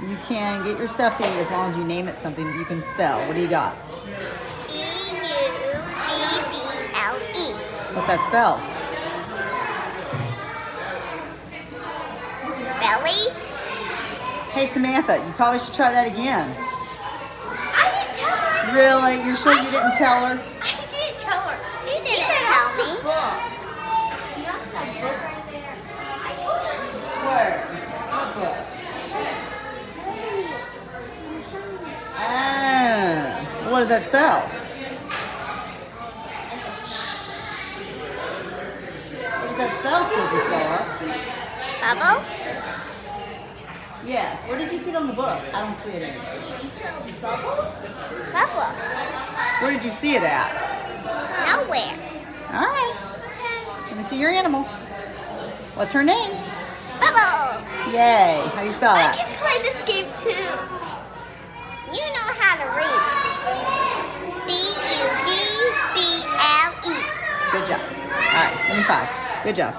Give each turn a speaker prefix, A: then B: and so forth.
A: You can get your stuffing as long as you name it something that you can spell. What do you got?
B: E-U-B-B-L-E.
A: What's that spell?
B: Belly?
A: Hey, Samantha, you probably should try that again.
B: I didn't tell her.
A: Really? You're sure you didn't tell her?
B: I didn't tell her. You didn't tell me.
A: Where? What book? Ah, what does that spell? What does that spell, Silver Star?
B: Bubble?
A: Yes. Where did you see it on the book? I don't see it anywhere.
B: Bubble? Bubble.
A: Where did you see it at?
B: Nowhere.
A: All right. Let me see your animal. What's her name?
B: Bubble.
A: Yay. How do you spell
B: I
A: that?
B: can play this game too. You know how to read. B-U-B-B-L-E.
A: Good job. All right. Give me 5. Good job.